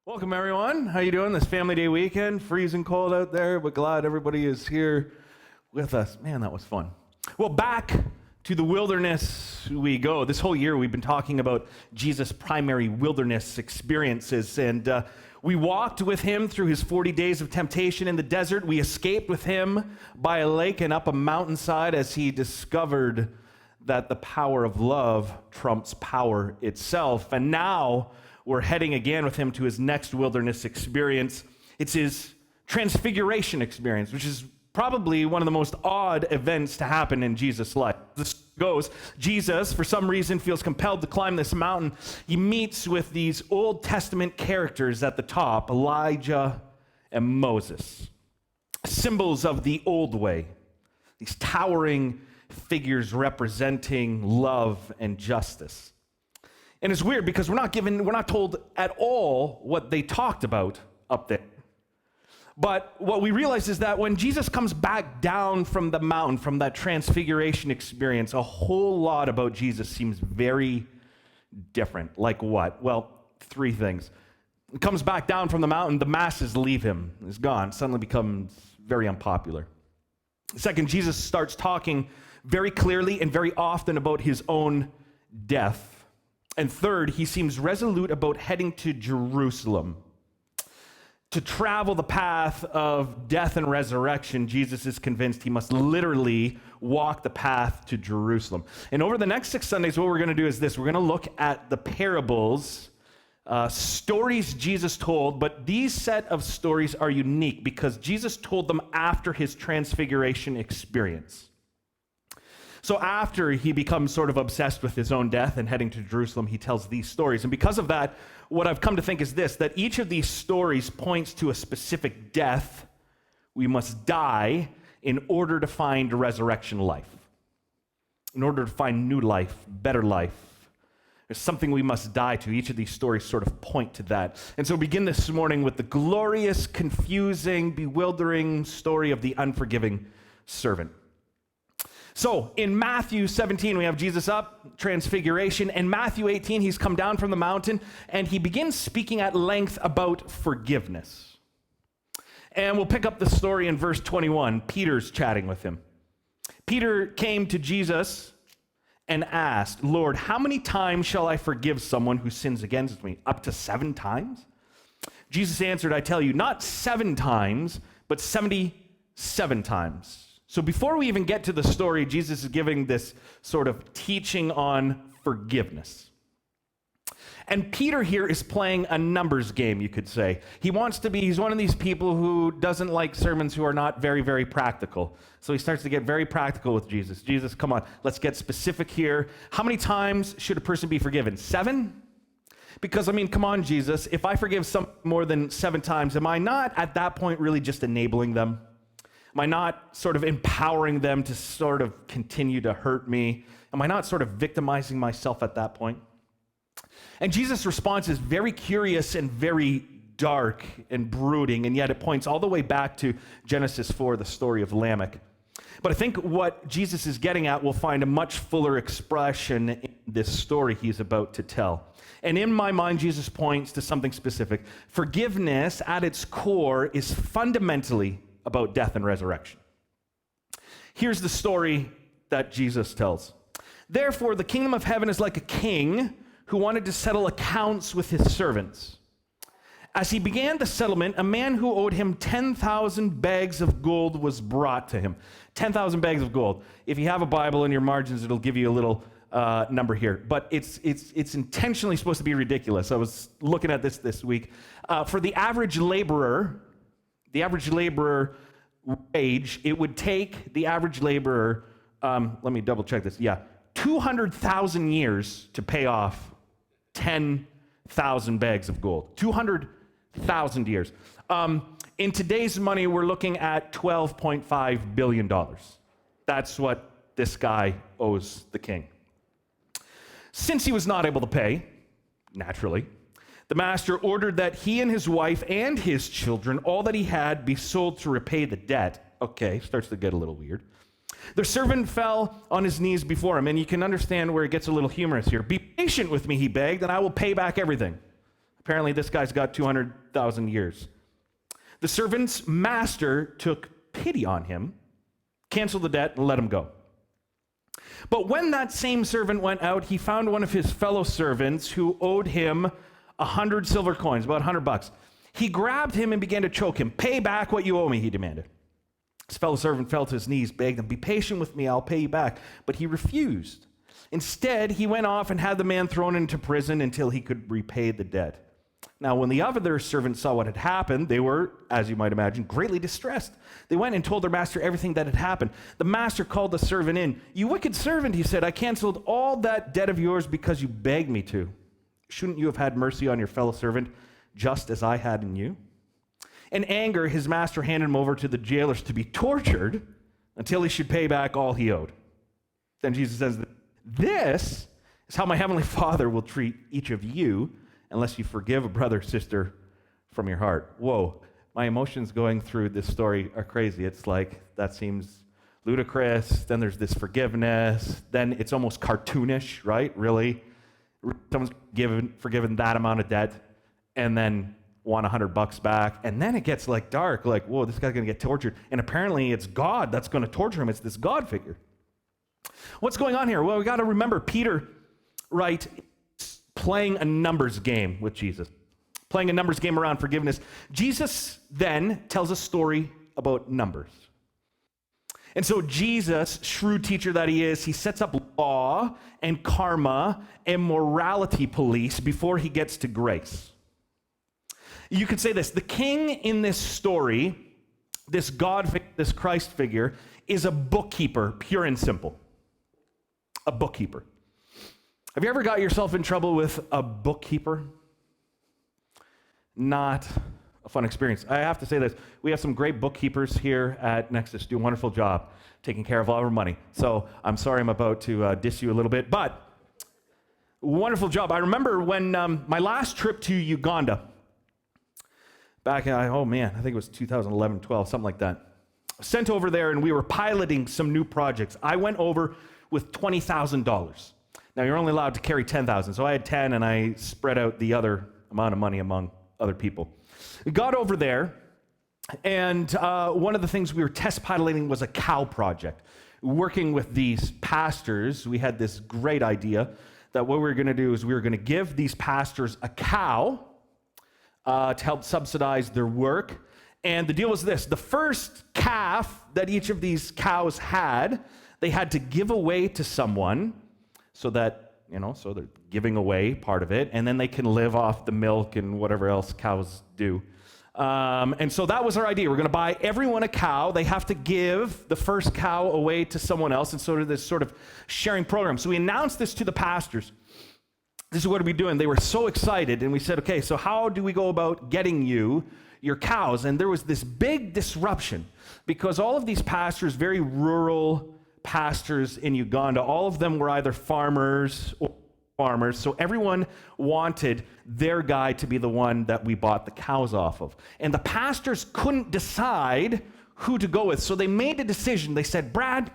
Welcome, everyone. How you doing this Family Day weekend? Freezing cold out there, but glad everybody is here with us. Man, that was fun. Well, back to the wilderness we go. This whole year, we've been talking about Jesus' primary wilderness experiences, and we walked with him through his 40 days of temptation in the desert. We escaped with him by a lake and up a mountainside as he discovered that the power of love trumps power itself. And now we're heading again with him to his next wilderness experience. It's his transfiguration experience, which is probably one of the most odd events to happen in Jesus' life. This goes, Jesus, for some reason, feels compelled to climb this mountain. He meets with these Old Testament characters at the top, Elijah and Moses, symbols of the old way, these towering figures representing love and justice. And it's weird because we're not told at all what they talked about up there. But what we realize is that when Jesus comes back down from the mountain, from that transfiguration experience, a whole lot about Jesus seems very different. Like what? Well, three things. He comes back down from the mountain, the masses leave him. He's gone, suddenly becomes very unpopular. Second, Jesus starts talking very clearly and very often about his own death. And third, he seems resolute about heading to Jerusalem. To travel the path of death and resurrection, Jesus is convinced he must literally walk the path to Jerusalem. And over the next 6 Sundays, what we're going to do is this. We're going to look at the parables, stories Jesus told, but these set of stories are unique because Jesus told them after his transfiguration experience. So after he becomes sort of obsessed with his own death and heading to Jerusalem, he tells these stories. And because of that, what I've come to think is this, that each of these stories points to a specific death we must die in order to find resurrection life, in order to find new life, better life. There's something we must die to. Each of these stories sort of point to that. And so we begin this morning with the glorious, confusing, bewildering story of the unforgiving servant. So in Matthew 17, we have Jesus up, transfiguration. In Matthew 18, he's come down from the mountain, and he begins speaking at length about forgiveness. And we'll pick up the story in verse 21. Peter's chatting with him. Peter came to Jesus and asked, "Lord, how many times shall I forgive someone who sins against me? Up to 7 times?" Jesus answered, "I tell you, not 7 times, but 77 times." So before we even get to the story, Jesus is giving this sort of teaching on forgiveness. And Peter here is playing a numbers game, you could say. He's one of these people who doesn't like sermons who are not very, very practical. So he starts to get very practical with Jesus. Jesus, come on, let's get specific here. How many times should a person be forgiven? 7? Because, come on, Jesus, if I forgive some more than 7 times, am I not at that point really just enabling them? Am I not sort of empowering them to sort of continue to hurt me? Am I not sort of victimizing myself at that point? And Jesus' response is very curious and very dark and brooding, and yet it points all the way back to Genesis 4, the story of Lamech. But I think what Jesus is getting at will find a much fuller expression in this story he's about to tell. And in my mind, Jesus points to something specific. Forgiveness at its core is fundamentally about death and resurrection. Here's the story that Jesus tells. "Therefore, the kingdom of heaven is like a king who wanted to settle accounts with his servants. As he began the settlement, a man who owed him 10,000 bags of gold was brought to him." 10,000 bags of gold. If you have a Bible in your margins, it'll give you a little number here. But it's intentionally supposed to be ridiculous. I was looking at this week. For the average laborer wage, it would take the average laborer, let me double check this, 200,000 years to pay off 10,000 bags of gold. 200,000 years. In today's money, we're looking at $12.5 billion. That's what this guy owes the king. Since he was not able to pay, naturally, the master ordered that he and his wife and his children, all that he had, be sold to repay the debt. Okay, starts to get a little weird. The servant fell on his knees before him, and you can understand where it gets a little humorous here. "Be patient with me," he begged, "and I will pay back everything." Apparently, this guy's got 200,000 years. The servant's master took pity on him, canceled the debt, and let him go. But when that same servant went out, he found one of his fellow servants who owed him 100 silver coins, about $100. He grabbed him and began to choke him. "Pay back what you owe me," he demanded. His fellow servant fell to his knees, begged him, "Be patient with me, I'll pay you back." But he refused. Instead, he went off and had the man thrown into prison until he could repay the debt. Now, when the other servants saw what had happened, they were, as you might imagine, greatly distressed. They went and told their master everything that had happened. The master called the servant in. "You wicked servant," he said, "I canceled all that debt of yours because you begged me to. Shouldn't you have had mercy on your fellow servant just as I had in you?" In anger, his master handed him over to the jailers to be tortured until he should pay back all he owed. Then Jesus says, "This is how my heavenly Father will treat each of you unless you forgive a brother or sister from your heart." Whoa, my emotions going through this story are crazy. It's like, that seems ludicrous. Then there's this forgiveness. Then it's almost cartoonish, right? Really? Someone's forgiven that amount of debt and then want $100 back. And then it gets like dark, like, whoa, this guy's going to get tortured. And apparently it's God that's going to torture him. It's this God figure. What's going on here? Well, we got to remember Peter, right, playing a numbers game with Jesus, playing a numbers game around forgiveness. Jesus then tells a story about numbers. And so Jesus, shrewd teacher that he is, he sets up law and karma and morality police before he gets to grace. You could say this: the king in this story, this God, this Christ figure, is a bookkeeper, pure and simple. A bookkeeper. Have you ever got yourself in trouble with a bookkeeper? Not a fun experience. I have to say this: we have some great bookkeepers here at Nexus, do a wonderful job taking care of all of our money. So I'm sorry I'm about to diss you a little bit, but wonderful job. I remember when my last trip to Uganda, back in, I think it was 2011, 12, something like that. Sent over there and we were piloting some new projects. I went over with $20,000. Now you're only allowed to carry 10,000, so I had 10 and I spread out the other amount of money among other people. We got over there, and one of the things we were test piloting was a cow project. Working with these pastors, we had this great idea that what we were going to do is we were going to give these pastors a cow to help subsidize their work. And the deal was this: the first calf that each of these cows had, they had to give away to someone so that, so they're giving away part of it, and then they can live off the milk and whatever else cows do. And so that was our idea. We're going to buy everyone a cow. They have to give the first cow away to someone else, and so this sort of sharing program. So we announced this to the pastors. This is what we're doing. They were so excited, and we said, okay, so how do we go about getting you your cows? And there was this big disruption because all of these pastors, very rural pastors in Uganda, all of them were either farmers or farmers, so everyone wanted their guy to be the one that we bought the cows off of. And the pastors couldn't decide who to go with, so they made a decision. They said, "Brad,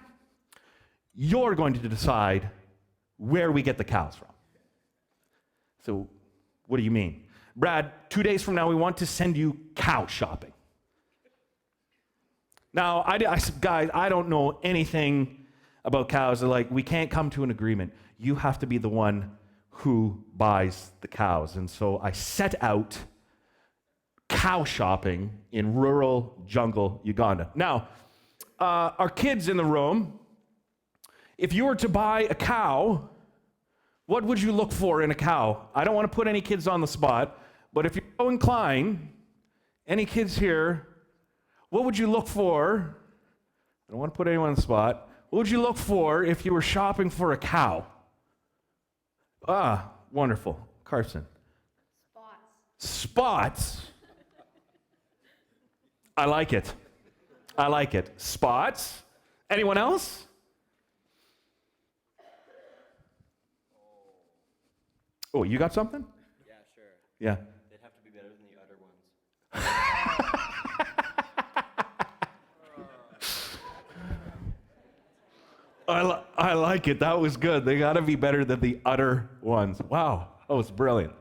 you're going to decide where we get the cows from." So, what do you mean? "Brad, 2 days from now, we want to send you cow shopping." Now, I said, "Guys, I don't know anything about cows." They're like, "We can't come to an agreement. You have to be the one who buys the cows." And so I set out cow shopping in rural jungle Uganda. Now, our kids in the room, if you were to buy a cow, what would you look for in a cow? I don't want to put any kids on the spot, but if you're so inclined, any kids here, what would you look for? I don't want to put anyone on the spot. What would you look for if you were shopping for a cow? Ah, wonderful. Carson. Spots. I like it. I like it. Spots. Anyone else? Oh, you got something? Yeah, sure. Yeah. They'd have to be better than the other ones. I like it. That was good. They got to be better than the other ones. Wow, that was brilliant.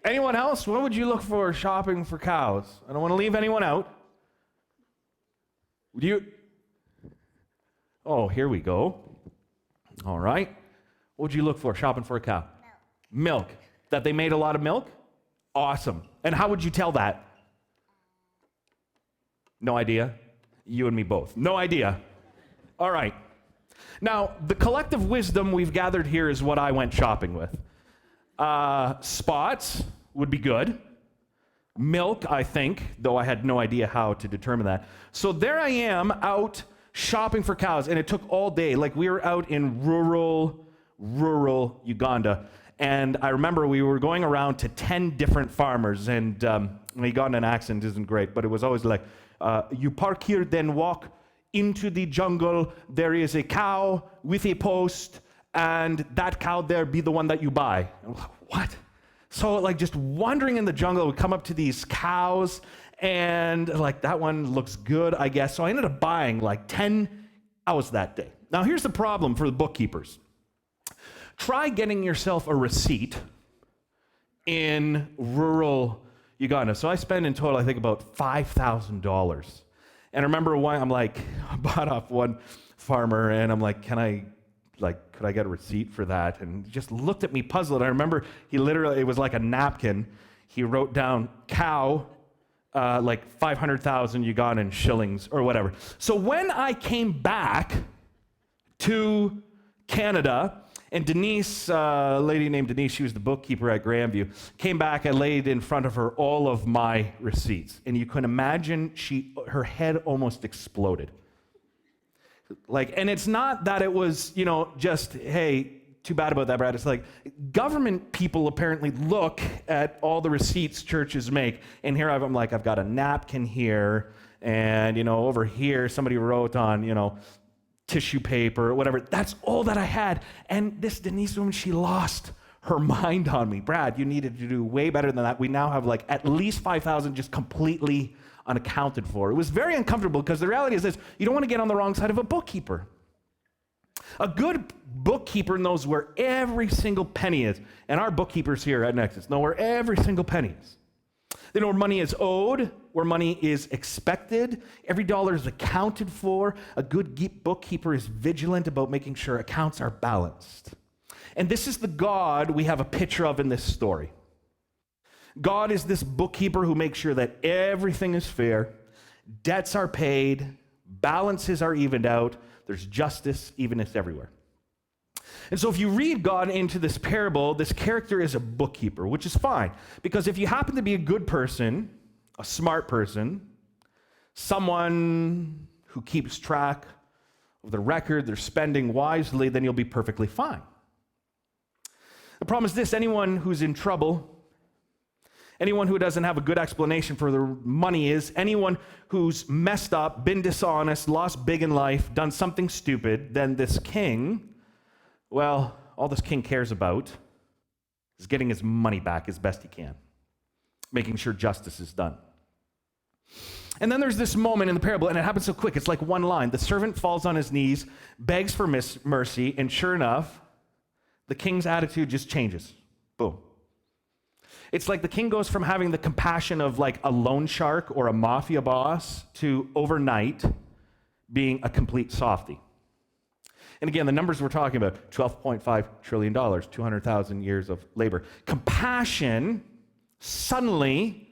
Anyone else? What would you look for shopping for cows? I don't want to leave anyone out. Would you? Oh, here we go. All right. What would you look for shopping for a cow? Milk. That they made a lot of milk? Awesome. And how would you tell that? No idea? You and me both. No idea. All right. Now, the collective wisdom we've gathered here is what I went shopping with. Spots would be good. Milk, I think, though I had no idea how to determine that. So there I am out shopping for cows, and it took all day. Like, we were out in rural Uganda, and I remember we were going around to 10 different farmers, and my Ugandan accent isn't great, but it was always like, you park here, then walk into the jungle. There is a cow with a post, and that cow there be the one that you buy. What? So like just wandering in the jungle, we come up to these cows, and like that one looks good, I guess. So I ended up buying like 10 cows that day. Now here's the problem for the bookkeepers. Try getting yourself a receipt in rural Uganda. So I spent in total, I think, about $5,000. And I remember one, I bought off one farmer, and I'm like, could I get a receipt for that? And he just looked at me puzzled. I remember it was like a napkin. He wrote down cow, like 500,000 Ugandan shillings or whatever. So when I came back to Canada, and Denise, a lady named Denise, she was the bookkeeper at Grandview, came back. I laid in front of her all of my receipts. And you can imagine her head almost exploded. And it's not that it was, just, hey, too bad about that, Brad. It's like government people apparently look at all the receipts churches make. And here I'm like, I've got a napkin here. And, over here, somebody wrote on, tissue paper or whatever. That's all that I had. And this Denise woman, she lost her mind on me. Brad, you needed to do way better than that. We now have at least 5,000 just completely unaccounted for. It was very uncomfortable because the reality is this: you don't want to get on the wrong side of a bookkeeper. A good bookkeeper knows where every single penny is. And our bookkeepers here at Nexus know where every single penny is. They know where money is owed, where money is expected. Every dollar is accounted for. A good bookkeeper is vigilant about making sure accounts are balanced. And this is the God we have a picture of in this story. God is this bookkeeper who makes sure that everything is fair, debts are paid, balances are evened out, there's justice, evenness everywhere. And so if you read God into this parable, this character is a bookkeeper, which is fine. Because if you happen to be a good person, a smart person, someone who keeps track of their record, their spending wisely, then you'll be perfectly fine. The problem is this: anyone who's in trouble, anyone who doesn't have a good explanation for their money is, anyone who's messed up, been dishonest, lost big in life, done something stupid, then this king, well, all this king cares about is getting his money back as best he can, making sure justice is done. And then there's this moment in the parable, and it happens so quick. It's like one line. The servant falls on his knees, begs for mercy, and sure enough, the king's attitude just changes. Boom. It's like the king goes from having the compassion of like a loan shark or a mafia boss to overnight being a complete softie. And again, the numbers we're talking about, $12.5 trillion, 200,000 years of labor. Compassion suddenly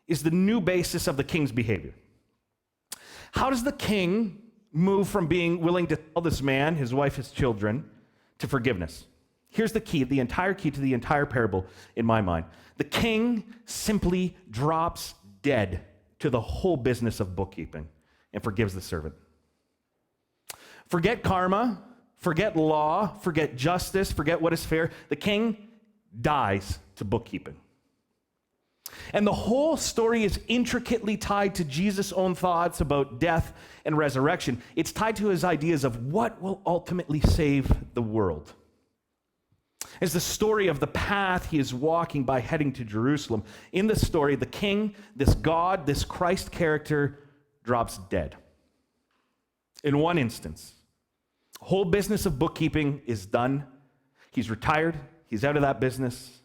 is the new basis of the king's behavior. How does the king move from being willing to tell this man, his wife, his children, to forgiveness? Here's the key, the entire key to the entire parable in my mind. The king simply drops dead to the whole business of bookkeeping and forgives the servant. Forget karma, forget law, forget justice, forget what is fair. The king dies to bookkeeping. And the whole story is intricately tied to Jesus' own thoughts about death and resurrection. It's tied to his ideas of what will ultimately save the world. It's the story of the path he is walking by heading to Jerusalem. In this story, the king, this God, this Christ character, drops dead. In one instance, the whole business of bookkeeping is done. He's retired. He's out of that business.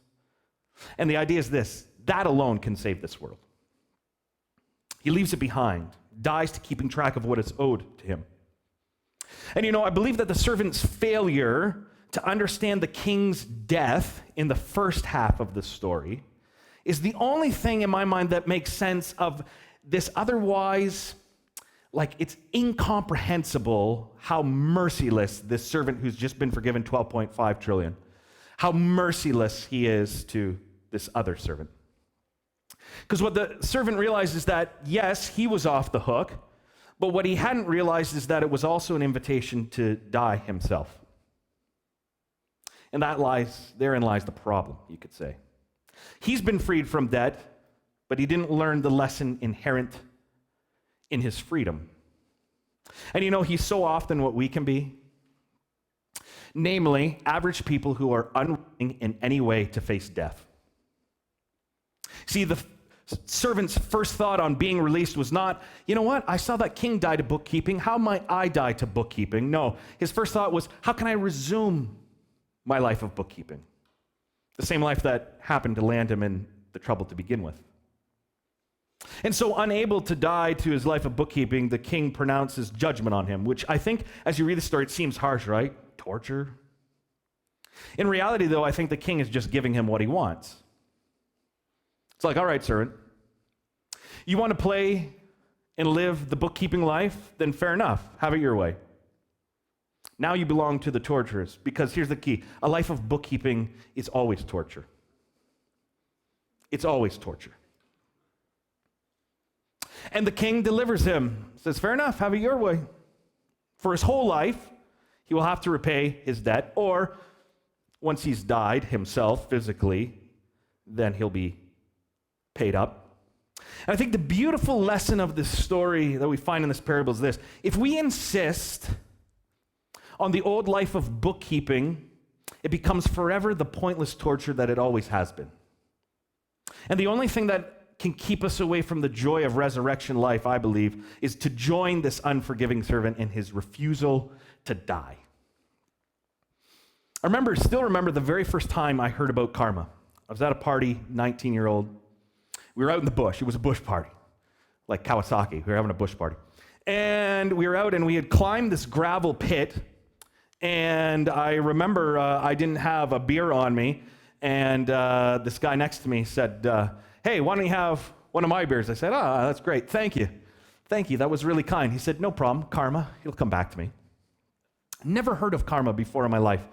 And the idea is this: that alone can save this world. He leaves it behind, dies to keeping track of what is owed to him. And I believe that the servant's failure to understand the king's death in the first half of the story is the only thing in my mind that makes sense of this otherwise, it's incomprehensible how merciless this servant who's just been forgiven 12.5 trillion, how merciless he is to this other servant. Because what the servant realized is that, yes, he was off the hook, but what he hadn't realized is that it was also an invitation to die himself. And therein lies the problem, you could say. He's been freed from debt, but he didn't learn the lesson inherent in his freedom. And he's so often what we can be. Namely, average people who are unwilling in any way to face death. See, the servant's first thought on being released was not, I saw that king die to bookkeeping. How might I die to bookkeeping? No, his first thought was, how can I resume my life of bookkeeping? The same life that happened to land him in the trouble to begin with. And so, unable to die to his life of bookkeeping, the king pronounces judgment on him, which I think, as you read the story, it seems harsh, right? Torture. In reality, though, I think the king is just giving him what he wants. It's like, all right, servant, you want to play and live the bookkeeping life? Then fair enough, have it your way. Now you belong to the torturers, because here's the key: a life of bookkeeping is always torture. It's always torture. And the king delivers him, says, fair enough, have it your way. For his whole life, he will have to repay his debt, or once he's died himself physically, then he'll be paid up. And I think the beautiful lesson of this story that we find in this parable is this: if we insist on the old life of bookkeeping, it becomes forever the pointless torture that it always has been. And the only thing that can keep us away from the joy of resurrection life, I believe, is to join this unforgiving servant in his refusal to die. I still remember the very first time I heard about karma. I was at a party, 19-year-old. We were out in the bush. It was a bush party, like Kawasaki. We were having a bush party. And we were out, and we had climbed this gravel pit. And I remember I didn't have a beer on me. And this guy next to me said, hey, why don't you have one of my beers? I said, that's great. Thank you. Thank you. That was really kind. He said, no problem. Karma. It'll come back to me. Never heard of karma before in my life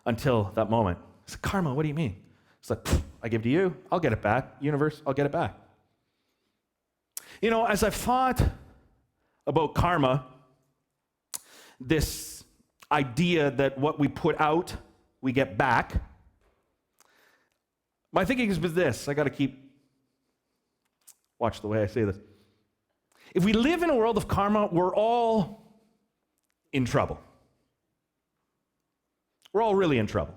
until that moment. I said, karma, what do you mean? It's like, I give to you, I'll get it back. Universe, I'll get it back. As I've thought about karma, this idea that what we put out, we get back, my thinking is with this. I got to watch the way I say this. If we live in a world of karma, we're all in trouble. We're all really in trouble.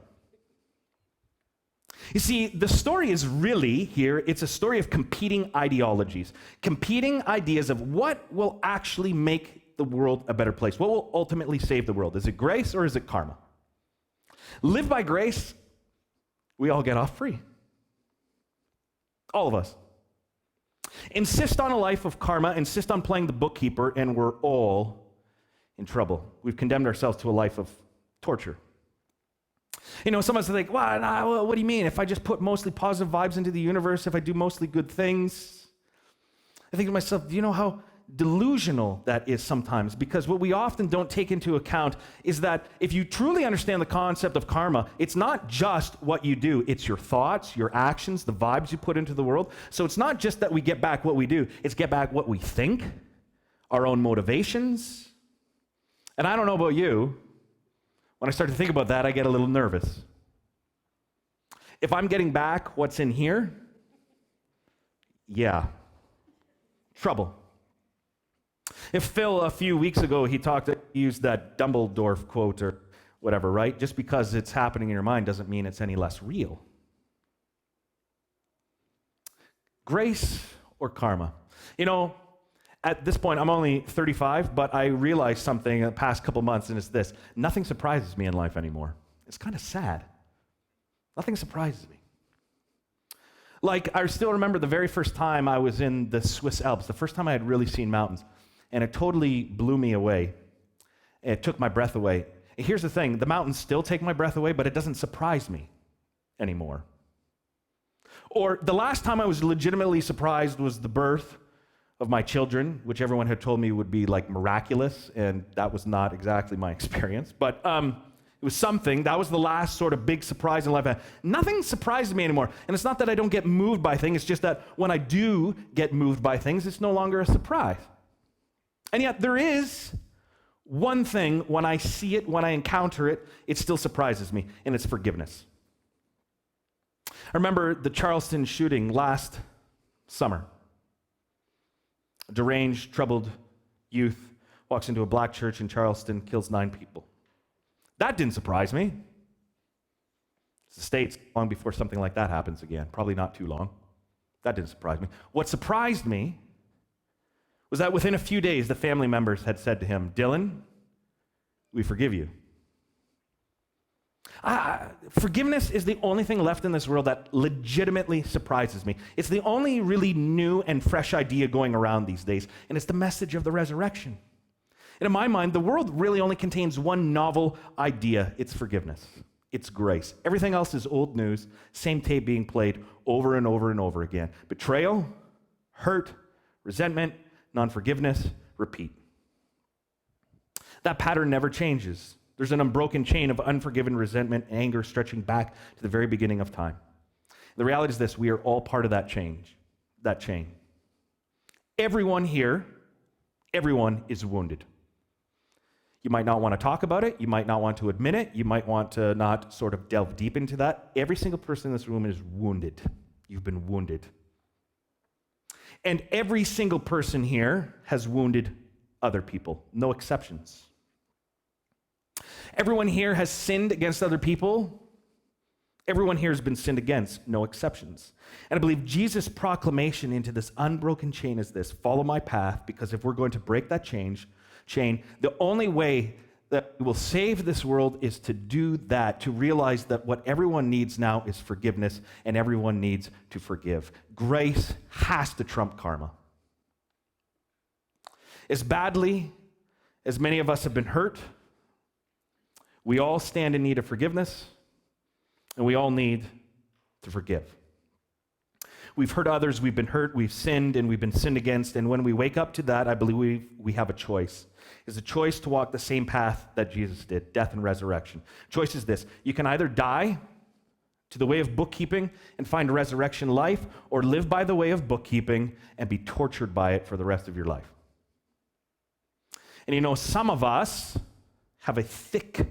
You see, the story is really here, it's a story of competing ideologies, competing ideas of what will actually make the world a better place, what will ultimately save the world. Is it grace or is it karma? Live by grace, we all get off free. All of us. Insist on a life of karma, insist on playing the bookkeeper, and we're all in trouble. We've condemned ourselves to a life of torture. Someone's like, what do you mean? If I just put mostly positive vibes into the universe, if I do mostly good things? I think to myself, do you know how delusional that is sometimes? Because what we often don't take into account is that if you truly understand the concept of karma, it's not just what you do, it's your thoughts, your actions, the vibes you put into the world. So it's not just that we get back what we do, it's get back what we think, our own motivations. And I don't know about you, when I start to think about that, I get a little nervous. If I'm getting back what's in here, yeah, trouble. If Phil, a few weeks ago, he used that Dumbledore quote or whatever, right? Just because it's happening in your mind doesn't mean it's any less real. Grace or karma? At this point, I'm only 35, but I realized something in the past couple months, and it's this. Nothing surprises me in life anymore. It's kind of sad. Nothing surprises me. Like, I still remember the very first time I was in the Swiss Alps, the first time I had really seen mountains, and it totally blew me away. It took my breath away. And here's the thing, the mountains still take my breath away, but it doesn't surprise me anymore. Or the last time I was legitimately surprised was the birth of my children, which everyone had told me would be like miraculous, and that was not exactly my experience, but it was something. That was the last sort of big surprise in life. Nothing surprises me anymore, and it's not that I don't get moved by things, it's just that when I do get moved by things, it's no longer a surprise. And yet there is one thing, when I see it, when I encounter it, it still surprises me, and it's forgiveness. I remember the Charleston shooting last summer. A deranged, troubled youth walks into a black church in Charleston, kills 9 people. That didn't surprise me. It's the States, long before something like that happens again. Probably not too long. That didn't surprise me. What surprised me was that within a few days, the family members had said to him, "Dylan, we forgive you." Forgiveness is the only thing left in this world that legitimately surprises me. It's the only really new and fresh idea going around these days, and it's the message of the resurrection. And in my mind, the world really only contains one novel idea. It's forgiveness. It's grace. Everything else is old news, same tape being played over and over and over again. Betrayal, hurt, resentment, non-forgiveness, repeat. That pattern never changes. There's an unbroken chain of unforgiven resentment, anger stretching back to the very beginning of time. The reality is this: we are all part of that chain. Everyone here, everyone is wounded. You might not want to talk about it. You might not want to admit it. You might want to not sort of delve deep into that. Every single person in this room is wounded. You've been wounded. And every single person here has wounded other people, no exceptions. Everyone here has sinned against other people. Everyone here has been sinned against, no exceptions. And I believe Jesus' proclamation into this unbroken chain is this: follow my path, because if we're going to break that chain, the only way that we will save this world is to do that, to realize that what everyone needs now is forgiveness, and everyone needs to forgive. Grace has to trump karma. As badly as many of us have been hurt, we all stand in need of forgiveness, and we all need to forgive. We've hurt others, we've been hurt, we've sinned, and we've been sinned against, and when we wake up to that, I believe we have a choice. It's a choice to walk the same path that Jesus did, death and resurrection. Choice is this: you can either die to the way of bookkeeping and find resurrection life, or live by the way of bookkeeping and be tortured by it for the rest of your life. And you know, some of us have a thick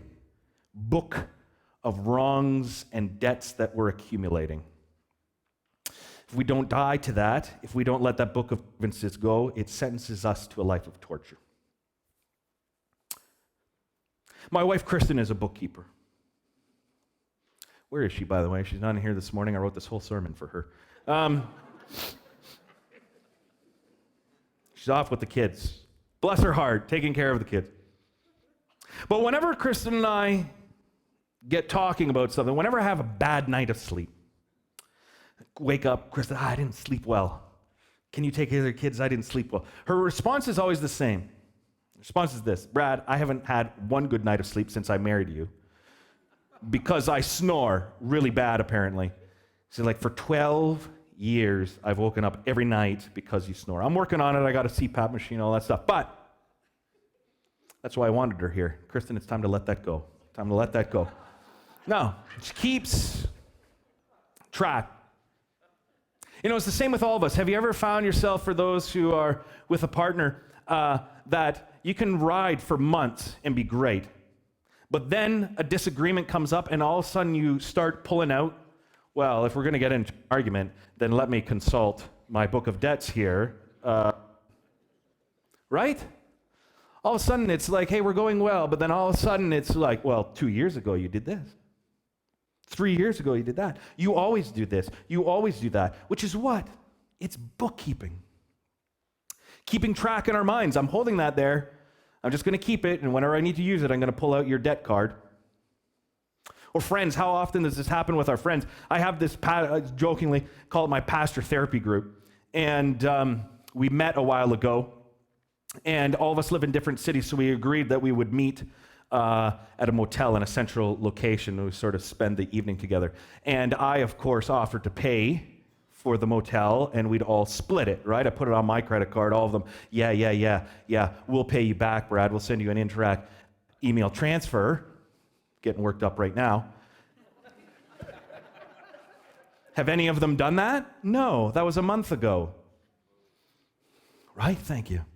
book of wrongs and debts that we're accumulating. If we don't die to that, if we don't let that book of grievances go, it sentences us to a life of torture. My wife, Kristen, is a bookkeeper. Where is she, by the way? She's not in here this morning. I wrote this whole sermon for her. She's off with the kids. Bless her heart, taking care of the kids. But whenever Kristen and I get talking about something, whenever I have a bad night of sleep, wake up, Kristen, I didn't sleep well. Can you take care of the kids? I didn't sleep well. Her response is always the same. Her response is this: Brad, I haven't had one good night of sleep since I married you because I snore really bad, apparently. So like for 12 years, I've woken up every night because you snore. I'm working on it. I got a CPAP machine, all that stuff. But that's why I wanted her here. Kristen, it's time to let that go. Time to let that go. No, she keeps track. You know, it's the same with all of us. Have you ever found yourself, for those who are with a partner, that you can ride for months and be great, but then a disagreement comes up and all of a sudden you start pulling out, well, if we're going to get into an argument, then let me consult my book of debts here. Right? All of a sudden it's like, hey, we're going well, but then all of a sudden it's like, well, 2 years ago you did this. 3 years ago you did that. You always do this. You always do that. Which is what? It's bookkeeping. Keeping track in our minds. I'm holding that there. I'm just going to keep it, and whenever I need to use it, I'm going to pull out your debt card. Or friends, how often does this happen with our friends? I have this, jokingly, call it my pastor therapy group. And we met a while ago, and all of us live in different cities, so we agreed that we would meet at a motel in a central location, and we sort of spend the evening together. And I, of course, offered to pay for the motel, and we'd all split it, right? I put it on my credit card, all of them. Yeah, we'll pay you back, Brad. We'll send you an Interac email transfer. Getting worked up right now. Have any of them done that? No, that was a month ago. Right? Thank you.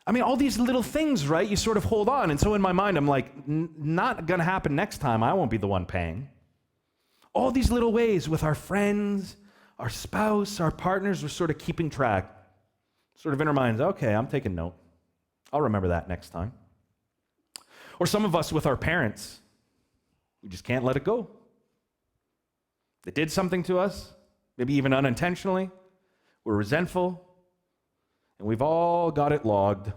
I mean, all these little things, right? You sort of hold on. And so in my mind, I'm like, not going to happen next time. I won't be the one paying. All these little ways with our friends, our spouse, our partners, we're sort of keeping track. Sort of in our minds, okay, I'm taking note. I'll remember that next time. Or some of us with our parents, we just can't let it go. They did something to us, maybe even unintentionally. We're resentful, and we've all got it logged,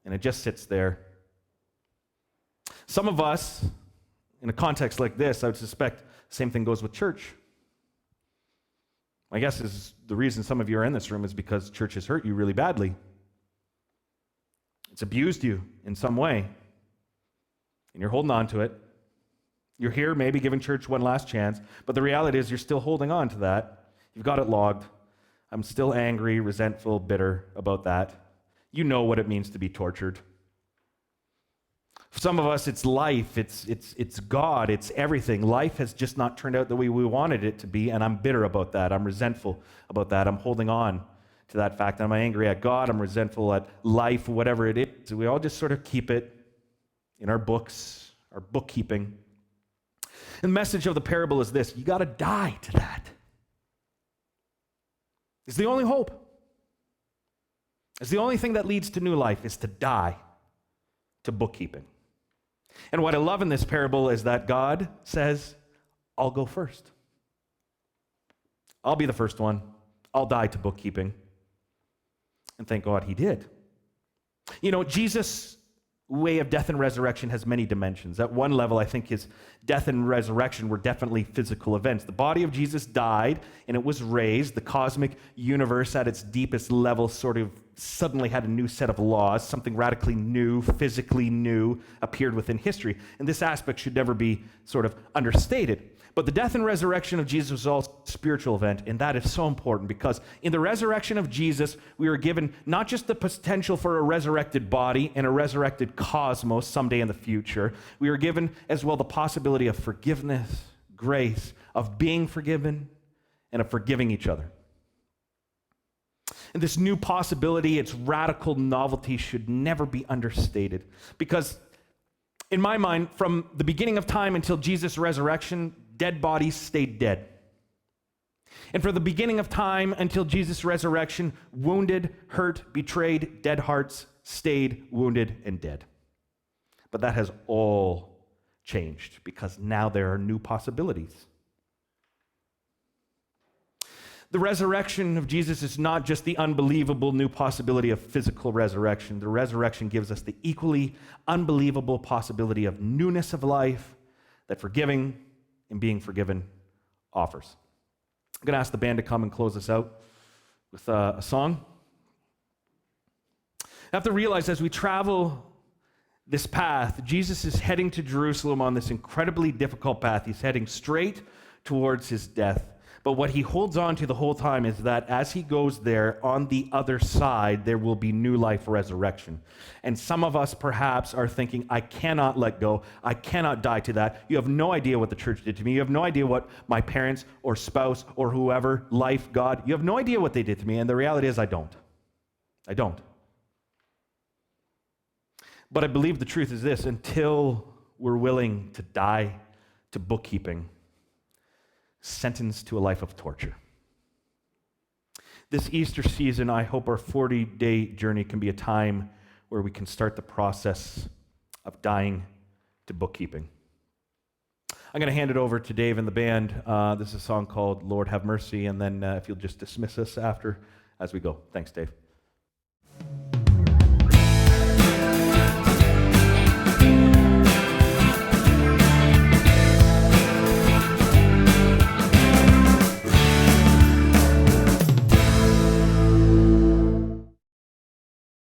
and it just sits there. Some of us, in a context like this, I would suspect the same thing goes with church. My guess is the reason some of you are in this room is because church has hurt you really badly. It's abused you in some way. And you're holding on to it. You're here maybe giving church one last chance, but the reality is you're still holding on to that. You've got it logged. I'm still angry, resentful, bitter about that. You know what it means to be tortured. For some of us, it's life, it's God, it's everything. Life has just not turned out the way we wanted it to be, and I'm bitter about that. I'm resentful about that. I'm holding on to that fact. I'm angry at God. I'm resentful at life, whatever it is. We all just sort of keep it in our books, our bookkeeping. And the message of the parable is this: you got to die to that. It's the only hope. It's the only thing that leads to new life, is to die to bookkeeping. And what I love in this parable is that God says, I'll go first. I'll be the first one. I'll die to bookkeeping. And thank God he did. You know, Jesus' way of death and resurrection has many dimensions. At one level, I think his death and resurrection were definitely physical events. The body of Jesus died, and it was raised. The cosmic universe at its deepest level sort of suddenly had a new set of laws. Something radically new, physically new, appeared within history. And this aspect should never be sort of understated. But the death and resurrection of Jesus was also a spiritual event, and that is so important because in the resurrection of Jesus, we are given not just the potential for a resurrected body and a resurrected cosmos someday in the future, we are given as well the possibility of forgiveness, grace, of being forgiven, and of forgiving each other. And this new possibility, its radical novelty, should never be understated because in my mind, from the beginning of time until Jesus' resurrection, dead bodies stayed dead. And from the beginning of time until Jesus' resurrection, wounded, hurt, betrayed, dead hearts stayed wounded and dead. But that has all changed because now there are new possibilities. The resurrection of Jesus is not just the unbelievable new possibility of physical resurrection. The resurrection gives us the equally unbelievable possibility of newness of life that forgiving and being forgiven offers. I'm going to ask the band to come and close us out with a song. I have to realize as we travel this path, Jesus is heading to Jerusalem on this incredibly difficult path. He's heading straight towards his death. But what he holds on to the whole time is that as he goes there, on the other side, there will be new life resurrection. And some of us perhaps are thinking, I cannot let go. I cannot die to that. You have no idea what the church did to me. You have no idea what my parents or spouse or whoever, life, God, you have no idea what they did to me. And the reality is I don't. I don't. But I believe the truth is this: until we're willing to die to bookkeeping, sentenced to a life of torture. This Easter season, I hope our 40-day journey can be a time where we can start the process of dying to bookkeeping. I'm going to hand it over to Dave and the band. This is a song called Lord Have Mercy, and then if you'll just dismiss us after as we go. Thanks, Dave.